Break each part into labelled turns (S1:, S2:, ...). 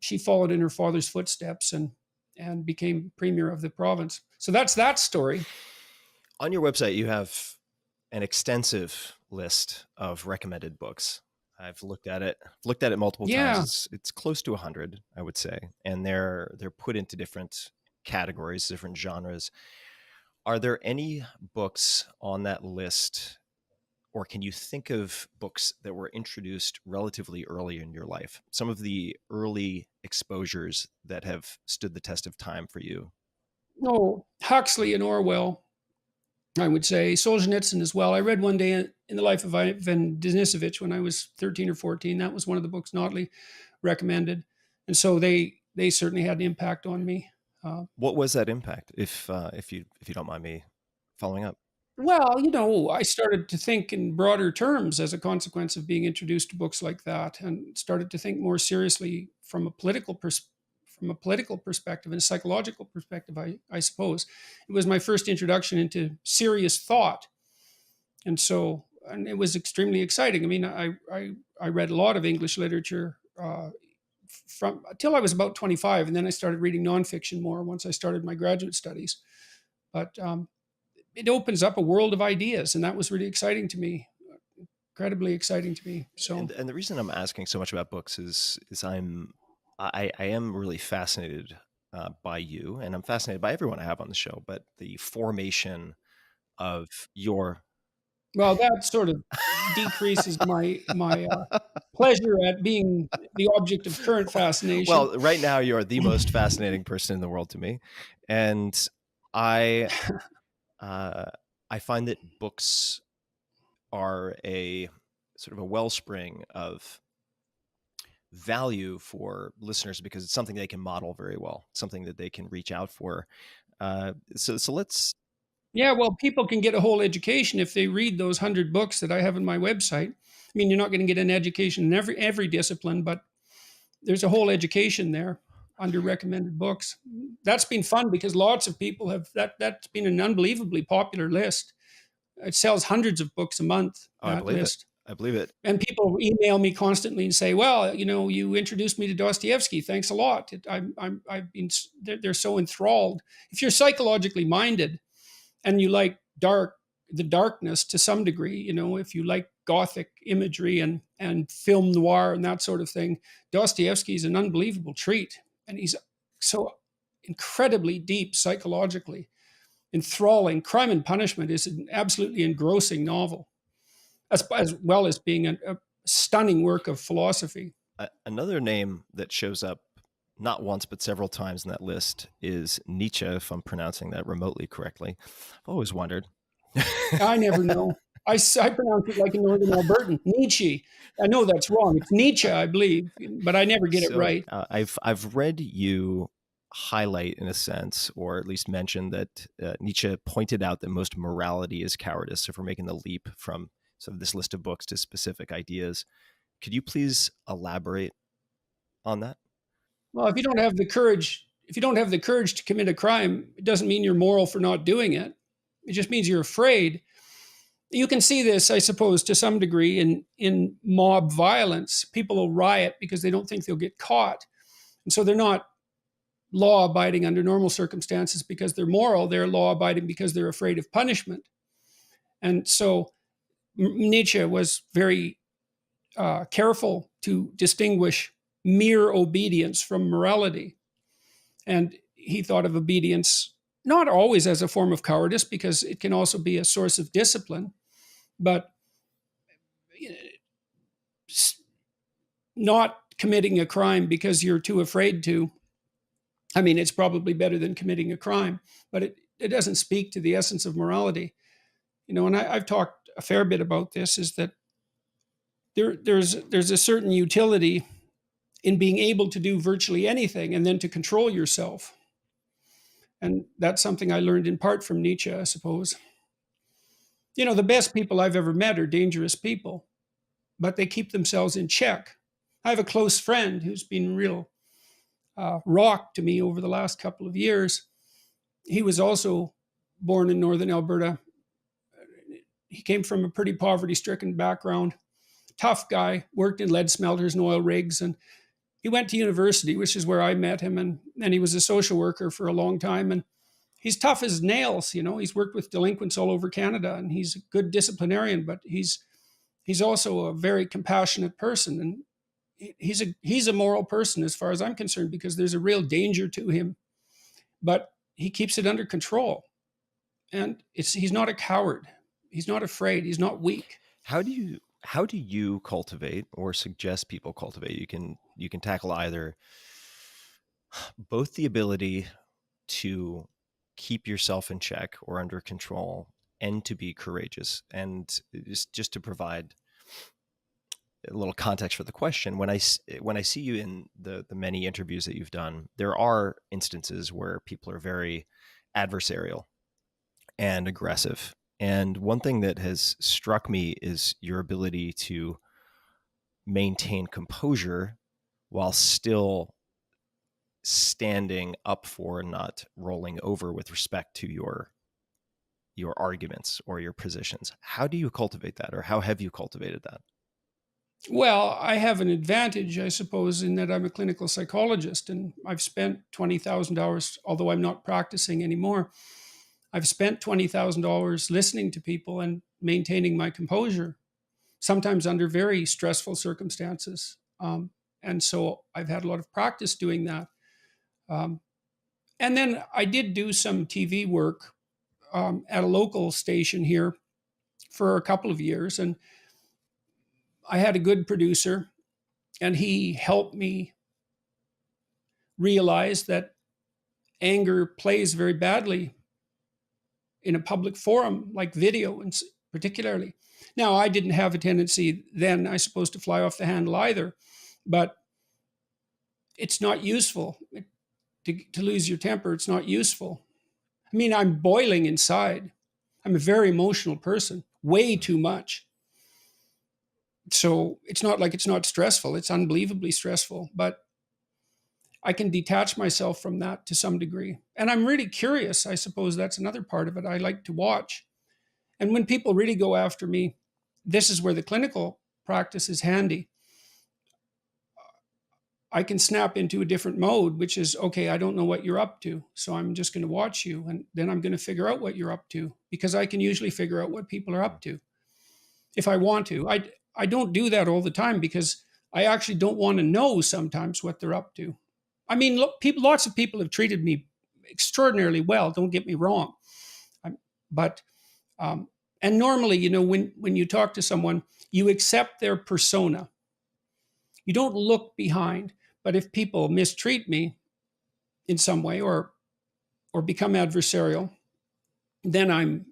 S1: she followed in her father's footsteps and became premier of the province. So that's that story.
S2: On your website, you have an extensive list of recommended books. I've looked at it multiple
S1: Yeah.
S2: times. It's close to 100, I would say, and they're put into different categories, different genres. Are there any books on that list, or can you think of books that were introduced relatively early in your life? Some of the early exposures that have stood the test of time for you?
S1: No, Huxley and Orwell, I would say. Solzhenitsyn as well. I read one day in the life of Ivan Denisovich when I was 13 or 14. That was one of the books Notley recommended. And so they certainly had an impact on me.
S2: What was that impact, if you don't mind me following up?
S1: Well, I started to think in broader terms as a consequence of being introduced to books like that, and started to think more seriously from a political perspective and a psychological perspective. I suppose it was my first introduction into serious thought, and it was extremely exciting. I mean, I read a lot of English literature from until I was about 25, and then I started reading nonfiction more once I started my graduate studies. But it opens up a world of ideas, and that was really exciting to me, incredibly exciting to me. So
S2: And the reason I'm asking so much about books is I am really fascinated by you, and I'm fascinated by everyone I have on the show. But the formation of your
S1: well, that sort of decreases my pleasure at being the object of current fascination.
S2: well, right now you are the most fascinating person in the world to me, and I uh, I find that books are a sort of a wellspring of value for listeners because it's something they can model very well, something that they can reach out for. So let's.
S1: Yeah, well, people can get a whole education if they read those 100 books that I have on my website. I mean, you're not going to get an education in every discipline, but there's a whole education there under recommended books. That's been fun because lots of people have that's been an unbelievably popular list. It sells hundreds of books a month,
S2: Oh, I
S1: that
S2: believe it.
S1: list.
S2: I believe it.
S1: And people email me constantly and say, "Well, you introduced me to Dostoevsky. Thanks a lot. I've been they're so enthralled. If you're psychologically minded and you like the darkness to some degree, if you like gothic imagery and film noir and that sort of thing, Dostoevsky is an unbelievable treat, and he's so incredibly deep psychologically, enthralling. Crime and Punishment is an absolutely engrossing novel, as well as being a stunning work of philosophy.
S2: Another name that shows up not once but several times in that list is Nietzsche, if I'm pronouncing that remotely correctly. I've always wondered.
S1: I never know. I pronounce it like a Northern Albertan, Nietzsche. I know that's wrong. It's Nietzsche, I believe, but I never get it
S2: So
S1: right.
S2: I've read you highlight, in a sense, or at least mention that Nietzsche pointed out that most morality is cowardice. So if we're making the leap from sort of this list of books to specific ideas, could you please elaborate on that?
S1: Well, if you don't have the courage to commit a crime, it doesn't mean you're moral for not doing it. It just means you're afraid. You can see this, I suppose, to some degree in mob violence. People will riot because they don't think they'll get caught. And so they're not law abiding under normal circumstances because they're moral. They're law abiding because they're afraid of punishment. And so Nietzsche was very careful to distinguish mere obedience from morality. And he thought of obedience not always as a form of cowardice, because it can also be a source of discipline, but not committing a crime because you're too afraid to. I mean, it's probably better than committing a crime, but it doesn't speak to the essence of morality. And I've talked a fair bit about this, is that there's a certain utility in being able to do virtually anything and then to control yourself. And that's something I learned in part from Nietzsche, I suppose. The best people I've ever met are dangerous people, but they keep themselves in check. I have a close friend who's been real rock to me over the last couple of years. He was also born in northern Alberta. He came from a pretty poverty stricken background. Tough guy, worked in lead smelters and oil rigs, and he went to university, which is where I met him, and he was a social worker for a long time. And he's tough as nails. He's worked with delinquents all over Canada, and he's a good disciplinarian. But he's also a very compassionate person, and he's a moral person as far as I'm concerned, because there's a real danger to him, but he keeps it under control, and he's not a coward. He's not afraid. He's not weak.
S2: How do you cultivate or suggest people cultivate? You can tackle either both the ability to keep yourself in check or under control and to be courageous. And just to provide a little context for the question, when I see you in the many interviews that you've done, there are instances where people are very adversarial and aggressive. And one thing that has struck me is your ability to maintain composure while still standing up for and not rolling over with respect to your arguments or your positions. How do you cultivate that, or how have you cultivated that?
S1: Well, I have an advantage, I suppose, in that I'm a clinical psychologist, and I've spent $20,000, although I'm not practicing anymore. I've spent $20,000 listening to people and maintaining my composure, sometimes under very stressful circumstances. And so I've had a lot of practice doing that. Um, and then I did do some TV work at a local station here for a couple of years. And I had a good producer, and he helped me realize that anger plays very badly in a public forum like video, and particularly. Now, I didn't have a tendency then, I suppose, to fly off the handle either, but it's not useful to lose your temper. It's not useful. I mean, I'm boiling inside. I'm a very emotional person, way too much. So it's not like it's not stressful. It's unbelievably stressful, but I can detach myself from that to some degree. And I'm really curious. I suppose that's another part of it. I like to watch. And when people really go after me, this is where the clinical practice is handy. I can snap into a different mode, which is, okay, I don't know what you're up to. So I'm just going to watch you. And then I'm going to figure out what you're up to, because I can usually figure out what people are up to if I want to. I don't do that all the time, because I actually don't want to know sometimes what they're up to. I mean, look, lots of people have treated me extraordinarily well. Don't get me wrong. But and normally, when you talk to someone, you accept their persona. You don't look behind. But if people mistreat me in some way, or become adversarial, then I'm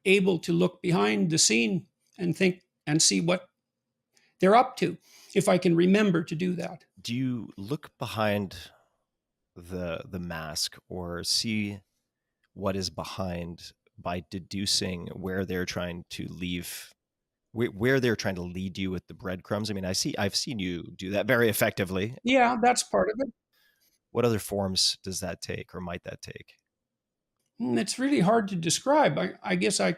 S1: able to look behind the scene and think and see what they're up to, if I can remember to do that.
S2: Do you look behind the mask or see what is behind by deducing where they're trying to where they're trying to lead you with the breadcrumbs? I mean, I've seen you do that very effectively.
S1: Yeah, that's part of it.
S2: What other forms does that take, or might that take?
S1: It's really hard to describe. I guess I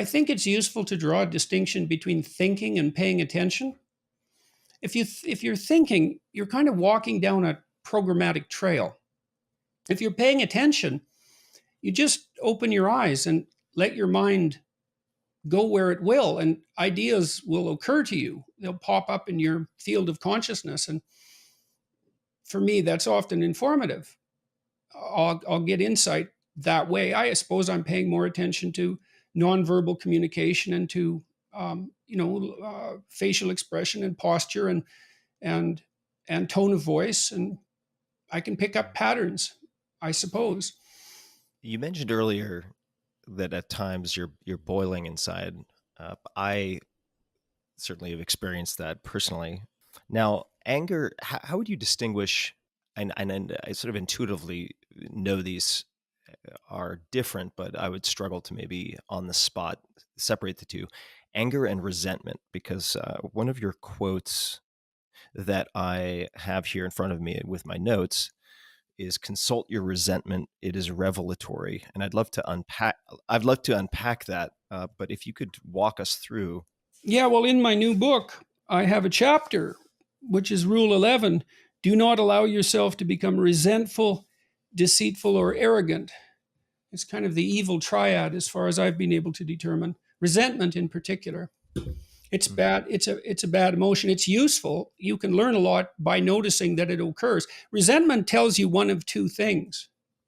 S1: think it's useful to draw a distinction between thinking and paying attention. If you're thinking, you're kind of walking down a programmatic trail. If you're paying attention, you just open your eyes and let your mind go where it will, and ideas will occur to you. They'll pop up in your field of consciousness, and for me, that's often informative. I'll get insight that way. I suppose I'm paying more attention to nonverbal communication and to facial expression and posture and and tone of voice, and I can pick up patterns, I suppose.
S2: You mentioned earlier that at times you're boiling inside. I certainly have experienced that personally. Now, anger, how would you distinguish? And I sort of intuitively know these are different, but I would struggle to maybe on the spot separate the two: anger and resentment. Because one of your quotes that I have here in front of me with my notes is "consult your resentment; it is revelatory." And I'd love to unpack that. But if you could walk us through.
S1: Yeah, well, in my new book, I have a chapter which is rule 11. Do not allow yourself to become resentful, deceitful, or arrogant. It's kind of the evil triad as far as I've been able to determine. Resentment in particular. It's bad. It's a bad emotion. It's useful. You can learn a lot by noticing that it occurs. Resentment tells you one of two things.